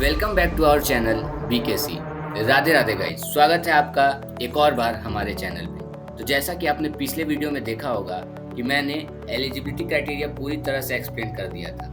Welcome back to our channel BKC. Radhe Radhe guys, स्वागत है आपका एक और बार हमारे चैनल पे। तो जैसा कि आपने पिछले वीडियो में देखा होगा कि मैंने एलिजिबिलिटी क्राइटेरिया पूरी तरह से एक्सप्लेन कर दिया था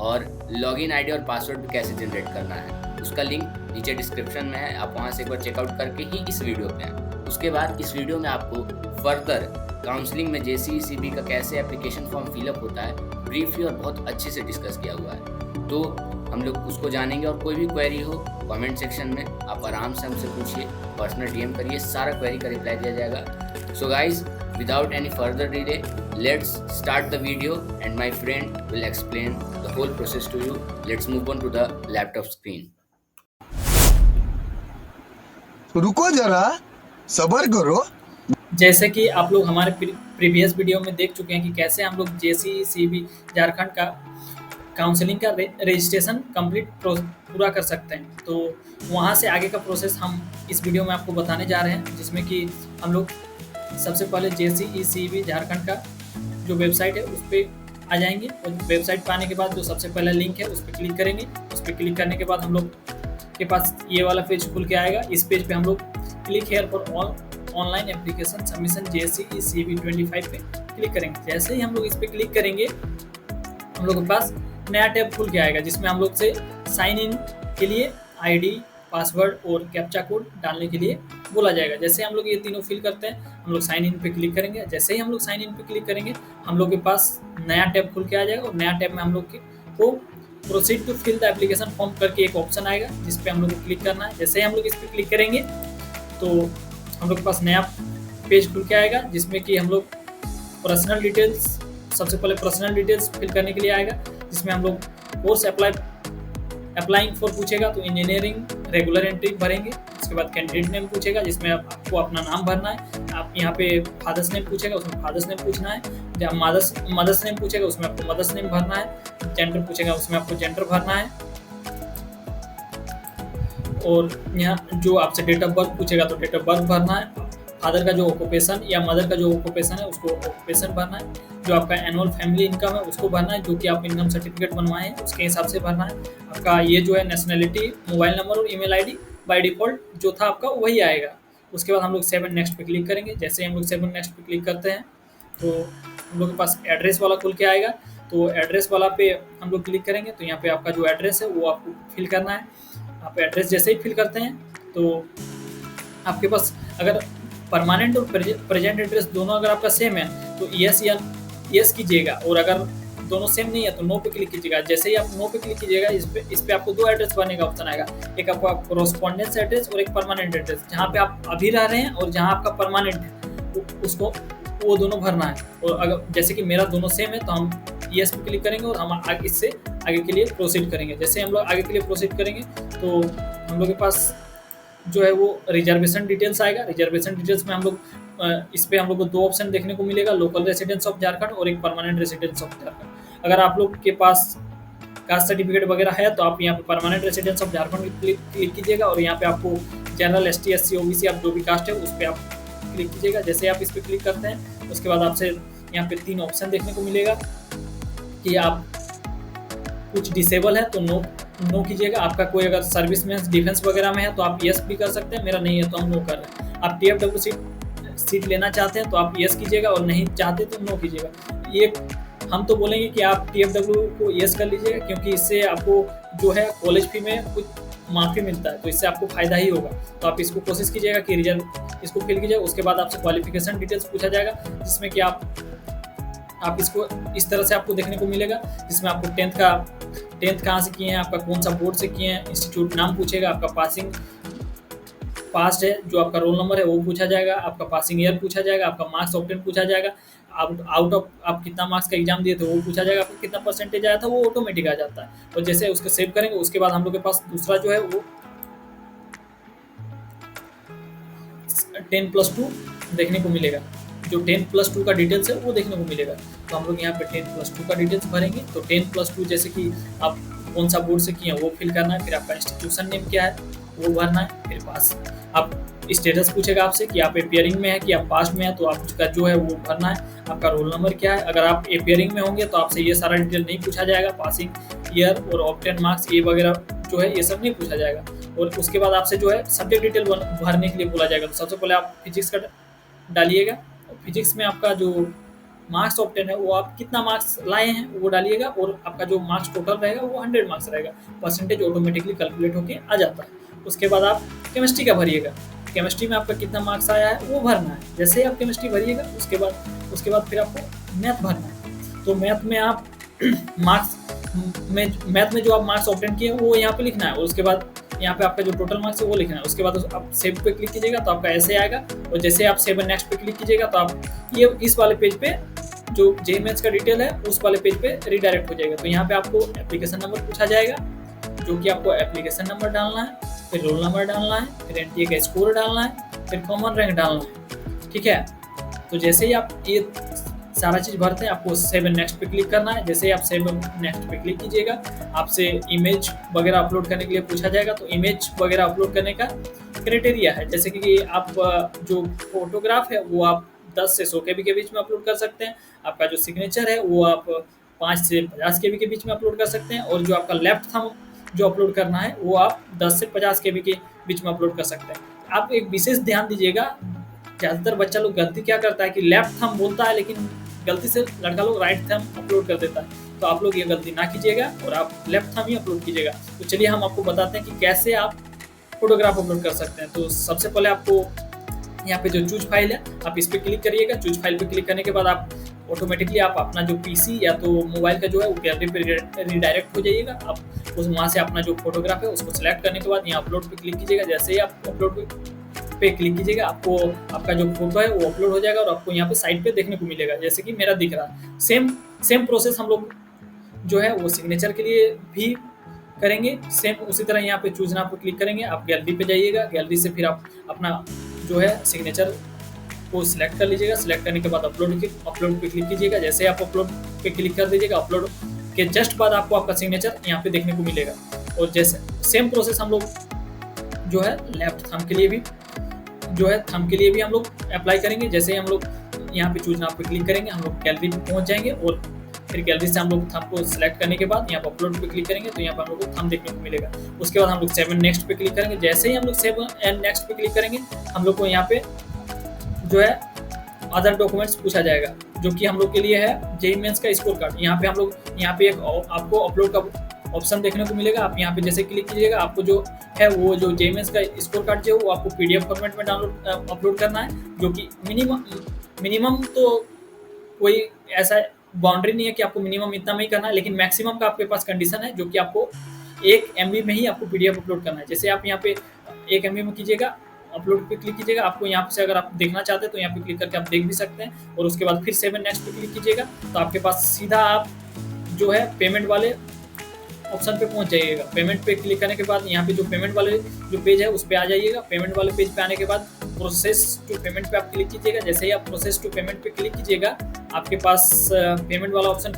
और लॉगिन आईडी और पासवर्ड भी कैसे जनरेट करना है उसका लिंक नीचे डिस्क्रिप्शन में है। आप वहाँ से एक बार चेकआउट करके ही इस वीडियो पे आए। उसके बाद इस वीडियो में आपको फर्दर काउंसलिंग में जेसीईसीबी का कैसे एप्लीकेशन फॉर्म फिलअप होता है ब्रीफली और बहुत अच्छे से डिस्कस किया हुआ है, तो हम लोग उसको जानेंगे। और कोई भी क्वेरी हो कमेंट सेक्शन में आप आराम से हमसे पूछिए, पर्सनल डीएम करिए, सारा क्वेरी का रिप्लाई दिया जाएगा। So guys, without any further delay, let's start the video and my friend will explain the whole process to you. Let's move on to the laptop screen. रुको जरा, सब्र करो। जैसे कि आप लोग हमारे प्रीवियस वीडियो में देख चुके हैं कि कैसे हम लोग जेसीईसीबी झारखंड का काउंसलिंग का रजिस्ट्रेशन कंप्लीट पूरा कर सकते हैं। तो वहाँ से आगे का प्रोसेस हम इस वीडियो में आपको बताने जा रहे हैं, जिसमें कि हम लोग सबसे पहले जेसीईसीबी झारखंड का जो वेबसाइट है उस पर आ जाएंगे और वेबसाइट पर आने के बाद जो सबसे पहला लिंक है उस पर क्लिक करेंगे। उस पर क्लिक करने के बाद हम लोग के पास ये वाला पेज खुल के आएगा। इस पेज पे हम लोग click here for online application submission JCECB 25 पे क्लिक करेंगे। जैसे ही हम लोग इस पर क्लिक करेंगे हम लोग के पास नया टैब खुल के आएगा, जिसमें हम लोग से साइन इन के लिए आईडी, पासवर्ड और कैप्चा कोड डालने के लिए बोला जाएगा। जैसे हम लोग ये तीनों फिल करते हैं हम लोग साइन इन पे क्लिक करेंगे। जैसे ही हम लोग साइन इन पे क्लिक करेंगे हम लोग के पास नया टैब खुल के आ जाएगा और नया टैब में हम लोग को proceed to fill the application form करके एक ऑप्शन आएगा, जिस पे हम लोग को क्लिक करना है। जैसे ही हम लोग इस पर क्लिक करेंगे तो हम लोग के पास नया पेज खुल के आएगा, जिसमें कि हम लोग पर्सनल डिटेल्स, सबसे पहले पर्सनल डिटेल्स फिल करने के लिए आएगा, जिसमें हम लोग कोर्स अप्लाइंग फॉर पूछेगा तो इंजीनियरिंग रेगुलर एंट्री भरेंगे। उसके बाद कैंडिडेट नेम पूछेगा, जिसमें आपको अपना नाम भरना है। आप यहाँ पे फादर्स नेम पूछेगा, उसमें फादर्स नेम पूछना है। जब मदर्स नेम पूछेगा उसमें आपको मदर्स नेम भरना है। जेंडर पूछेगा उसमें आपको जेंडर भरना है। और यहाँ जो आपसे डेट ऑफ बर्थ पूछेगा तो डेट ऑफ बर्थ भरना है। फादर का जो ऑक्यूपेशन या मदर का जो ऑक्यूपेशन है उसको ऑक्यूपेशन भरना है। जो आपका एनुअल फैमिली इनकम है उसको भरना है, जो कि आप इनकम सर्टिफिकेट बनवाए हैं उसके हिसाब से भरना है। आपका ये जो है नेशनलिटी, मोबाइल नंबर और ईमेल आईडी बाय डिफ़ॉल्ट जो था आपका वही आएगा। उसके बाद हम लोग 7 नेक्स्ट पे क्लिक करेंगे। जैसे ही हम लोग 7 नेक्स्ट पे क्लिक करते हैं तो हम लोग के पास एड्रेस वाला खुल के आएगा। तो एड्रेस वाला पे हम लोग क्लिक करेंगे तो यहाँ पे आपका जो एड्रेस है वो आपको फिल करना है। आप एड्रेस जैसे ही फिल करते हैं तो आपके पास अगर परमानेंट और प्रेजेंट एड्रेस दोनों अगर आपका सेम है तो यस कीजिएगा, और अगर दोनों सेम नहीं है तो नो पे क्लिक कीजिएगा। जैसे ही आप नो पे क्लिक कीजिएगा इस पे आपको 2 एड्रेस भरने का ऑप्शन आएगा। एक आपका कोरोस्पोंडेंस एड्रेस और एक परमानेंट एड्रेस, जहाँ पे आप अभी रह रहे हैं और जहाँ आपका परमानेंट है उसको वो दोनों भरना है। और अगर जैसे कि मेरा दोनों सेम है तो हम यस पे क्लिक करेंगे और हम इससे आगे के लिए प्रोसीड करेंगे। जैसे हम लोग आगे के लिए प्रोसीड करेंगे तो हम लोग के पास जो है वो रिजर्वेशन डिटेल्स आएगा। रिजर्वेशन डिटेल्स में हम लोग इस पे हम लोग को 2 ऑप्शन देखने को मिलेगा, लोकल रेसिडेंस ऑफ झारखंड और एक परमानेंट रेसिडेंस ऑफ झारखंड। अगर आप लोग के पास कास्ट सर्टिफिकेट वगैरह है तो आप यहाँ पे permanent residence of Jharkhand click कीजिएगा और यहाँ पे आपको जनरल, एसटी, एससी, ओबीसी आप जो भी कास्ट है उस पर आप क्लिक कीजिएगा। जैसे आप इस पर क्लिक करते हैं उसके बाद आपसे यहाँ पे 3 ऑप्शन देखने को मिलेगा कि आप कुछ डिसेबल है तो नो कीजिएगा। आपका कोई अगर सर्विस में डिफेंस वगैरह में है तो आप यस भी कर सकते हैं, मेरा नहीं है तो हम नो कर रहे हैं। आप टीएफडब्ल्यू सीट लेना चाहते हैं तो आप यस कीजिएगा और नहीं चाहते तो नो कीजिएगा। ये हम तो बोलेंगे कि आप टीएफडब्ल्यू को यस कर लीजिएगा, क्योंकि इससे आपको जो है कॉलेज फी में कुछ माफ़ी मिलता है, तो इससे आपको फ़ायदा ही होगा। तो आप इसको कोशिश कीजिएगा कि रिजल्ट इसको फिल कीजिएगा। उसके बाद आपसे क्वालिफिकेशन डिटेल्स पूछा जाएगा, जिसमें कि आप इसको इस तरह से आपको देखने को मिलेगा, जिसमें आपको 10th कहाँ से किए हैं, आपका कौन सा बोर्ड से किए हैं, इंस्टीट्यूट नाम पूछेगा, आपका पास्ट है, जो आपका रोल नंबर है वो पूछा जाएगा, आपका पासिंग ईयर पूछा जाएगा, आपका मार्क्स ऑब्टेन पूछा जाएगा, आउट ऑफ आप कितना मार्क्स का एग्जाम दिए थे वो पूछा जाएगा, आपका कितना परसेंटेज आया था वो ऑटोमेटिक आ जाता है। और जैसे उसको सेव करेंगे उसके बाद हम लोग के पास दूसरा जो है वो 10+2 देखने को मिलेगा। जो 10+2 का डिटेल्स है वो देखने को मिलेगा। तो हम लोग यहाँ पे 10+2 का डिटेल्स भरेंगे। तो 10+2 जैसे कि आप कौन सा बोर्ड से किए हैं वो फिल करना है, फिर आपका इंस्टीट्यूशन नेम क्या है वो भरना है, फिर पास आप स्टेटस पूछेगा आपसे कि आप एपियरिंग में है कि आप पास्ट में है, तो आपका जो है वो भरना है। आपका रोल नंबर क्या है, अगर आप एपियरिंग में होंगे तो आपसे ये सारा डिटेल नहीं पूछा जाएगा। पासिंग ईयर और ऑब्टेन मार्क्स ये वगैरह जो है ये सब नहीं पूछा जाएगा। और उसके बाद आपसे जो है सब्जेक्ट डिटेल भरने के लिए बोला जाएगा। तो सबसे पहले आप फिजिक्स का डालिएगा, और फिजिक्स में आपका जो मार्क्स ऑप्टेन है वो आप कितना मार्क्स लाए हैं वो डालिएगा, और आपका जो मार्क्स टोटल रहेगा वो 100 मार्क्स रहेगा। परसेंटेज ऑटोमेटिकली कैलकुलेट होके आ जाता है। उसके बाद आप केमिस्ट्री का भरिएगा, केमिस्ट्री में आपका कितना मार्क्स आया है वो भरना है। जैसे ही आप केमिस्ट्री भरिएगा उसके बाद फिर आपको मैथ भरना है। तो मैथ में आप मैथ में जो आप मार्क्स ऑब्टेन किए वो यहाँ पे लिखना है, और उसके बाद यहाँ पे आपका जो टोटल मार्क्स है वो लिखना है। उसके बाद आप सेव पे क्लिक कीजिएगा तो आपका ऐसे आएगा, और जैसे आप सेव एंड नेक्स्ट पे क्लिक कीजिएगा तो आप ये इस वाले पेज पे जो जेईई मेंस का डिटेल है उस वाले पेज पे रिडायरेक्ट हो जाएगा। तो यहाँ पे आपको एप्लीकेशन नंबर पूछा जाएगा, जो कि आपको एप्लीकेशन नंबर डालना है, फिर रोल नंबर डालना है, फिर एनटीए का स्कोर डालना है, फिर कॉमन रैंक डालना है। ठीक है, तो जैसे ही आप ये सारा चीज़ भरते हैं आपको सेव एंड नेक्स्ट पे क्लिक करना है। जैसे ही आप सेव एंड नेक्स्ट पे क्लिक कीजिएगा आपसे इमेज वगैरह अपलोड करने के लिए पूछा जाएगा। तो इमेज वगैरह अपलोड करने का क्राइटेरिया है, जैसे कि आप जो फोटोग्राफ है वो आप 10 से 100 KB के बीच में अपलोड कर सकते हैं। आपका जो सिग्नेचर है वो आप 5 से 50 KB के बीच में अपलोड कर सकते हैं, और जो आपका लेफ्ट थंब जो अपलोड करना है वो आप 10 से 50 KB के बीच में अपलोड कर सकते हैं। आप एक विशेष ध्यान दीजिएगा, ज़्यादातर बच्चा लोग गलती क्या करता है कि लेफ्ट थंब बोलता है लेकिन गलती से लड़का लोग राइट थंब अपलोड कर देता है। तो आप लोग ये गलती ना कीजिएगा और आप लेफ्ट थंब ही अपलोड कीजिएगा। तो चलिए हम आपको बताते हैं कि कैसे आप फोटोग्राफ अपलोड कर सकते हैं। तो सबसे पहले आपको यहाँ पे जो चूज फाइल है आप इस पर क्लिक करिएगा। चूज फाइल पे क्लिक करने के बाद आप ऑटोमेटिकली आप अपना जो पीसी या तो मोबाइल का जो है वो गैलरी पे रिडायरेक्ट हो जाइएगा। आप उस वहाँ से अपना जो फोटोग्राफ है उसको सिलेक्ट करने के बाद यहाँ अपलोड पे क्लिक कीजिएगा। जैसे ही आप अपलोड पे क्लिक कीजिएगा आपको आपका जो फोटो है वो अपलोड हो जाएगा, और आपको यहाँ पे साइड पे देखने को मिलेगा जैसे कि मेरा दिख रहा है। सेम प्रोसेस हम लोग जो है वो सिग्नेचर के लिए भी करेंगे। सेम उसी तरह यहाँ पे चूज नाउ पे क्लिक करेंगे, आप गैलरी पे जाइएगा। गैलरी से फिर आप अपना जो है सिग्नेचर को सिलेक्ट कर लीजिएगा। सिलेक्ट करने के बाद अपलोड पे क्लिक कीजिएगा। जैसे आप अपलोड पे क्लिक कर दीजिएगा, अपलोड के जस्ट बाद आपको आपका सिग्नेचर यहाँ पे देखने को मिलेगा। और जैसे सेम प्रोसेस हम लोग जो है लेफ्ट थंब के लिए भी हम लोग अप्लाई करेंगे। जैसे ही हम लोग यहाँ पे चूज नाउ पे क्लिक करेंगे हम लोग गैलरी पे पहुँच जाएंगे, और फिर गैलरी से हम लोग थंब को सिलेक्ट करने के बाद यहाँ पर अपलोड पे क्लिक करेंगे तो यहाँ पर हम लोग को थंब देखने को मिलेगा। उसके बाद हम लोग सेव एंड नेक्स्ट पे क्लिक करेंगे। जैसे ही हम लोग सेव एंड नेक्स्ट पे क्लिक करेंगे हम लोग को यहाँ पे जो है अदर डॉक्यूमेंट्स पूछा जाएगा, जो कि हम लोग के लिए है जेईई मेंस का स्कोर कार्ड। यहाँ पे एक आपको अपलोड का ऑप्शन देखने को मिलेगा। आप यहाँ पे जैसे क्लिक कीजिएगा आपको जो है वो जो जेईई मेंस का स्कोर कार्ड जो है वो आपको PDF फॉर्मेट में अपलोड करना है, जो कि मिनिमम तो कोई ऐसा बाउंड्री नहीं है कि आपको मिनिमम इतना में ही करना है, लेकिन मैक्सिमम का आपके पास कंडीशन है जो कि आपको 1 MB में ही आपको PDF अपलोड करना है। जैसे आप यहाँ पे 1 MB में कीजिएगा, अपलोड पे क्लिक कीजिएगा। आपको यहाँ से अगर आप देखना चाहते हैं तो यहाँ पे क्लिक करके आप देख भी सकते हैं, और उसके बाद फिर सेव एंड नेक्स्ट पे क्लिक कीजिएगा तो आपके पास सीधा आप जो है पेमेंट वाले ऑप्शन पे पहुंच जाइएगा। पेमेंट पे क्लिक करने के बाद यहाँ पे जो पेमेंट वाले जो पेज है उस पे आ जाइएगा। पेमेंट वाले पेज पे आने के बाद प्रोसेस टू पेमेंट पे आप क्लिक कीजिएगा। जैसे ही आप प्रोसेस टू पेमेंट पे क्लिक कीजिएगा आपके पास पेमेंट वाला ऑप्शन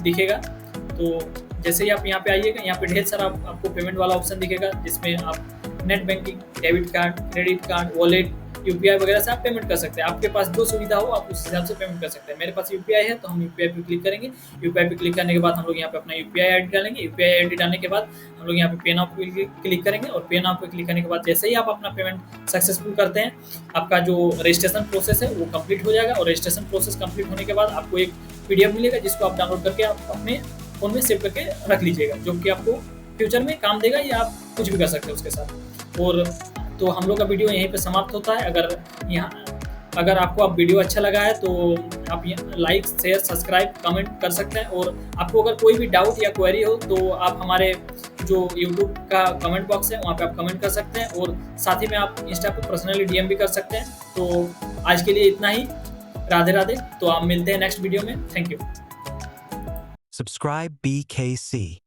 दिखेगा। तो जैसे ही आप यहाँ पे आइएगा यहाँ पे ढेर सारा आपको पेमेंट वाला ऑप्शन दिखेगा, जिसमें आप net banking, debit card, credit card, wallet, UPI वगैरह से आप पेमेंट कर सकते हैं। आपके पास जो सुविधा हो आप उस हिसाब से पेमेंट कर सकते हैं। मेरे पास UPI है तो हम UPI पे क्लिक करेंगे। UPI पे क्लिक करने के बाद हम लोग यहाँ पे अपना UPI ID डालेंगे। UPI ID डालने के बाद हम लोग यहाँ पे पे नाउ पे क्लिक करेंगे, और पे नाउ पे क्लिक करने के बाद जैसे ही आप अपना पेमेंट सक्सेसफुल करते हैं आपका जो रजिस्ट्रेशन प्रोसेस है वो कंप्लीट हो जाएगा। और रजिस्ट्रेशन प्रोसेस कंप्लीट होने के बाद आपको एक PDF मिलेगा, जिसको आप डाउनलोड करके आप अपने फ़ोन में सेव करके रख लीजिएगा, जो कि आपको फ्यूचर में काम देगा, या आप कुछ भी कर सकते हैं उसके साथ। और तो हम लोग का वीडियो यहीं पे समाप्त होता है। अगर आपको आप वीडियो अच्छा लगा है तो आप लाइक, शेयर, सब्सक्राइब, कमेंट कर सकते हैं। और आपको अगर कोई भी डाउट या क्वेरी हो तो आप हमारे जो YouTube का कमेंट बॉक्स है वहाँ पे आप कमेंट कर सकते हैं, और साथ ही में आप इंस्टा पे पर्सनली DM भी कर सकते हैं। तो आज के लिए इतना ही। राधे राधे। तो आप मिलते हैं नेक्स्ट वीडियो में। Thank you. Subscribe BKC.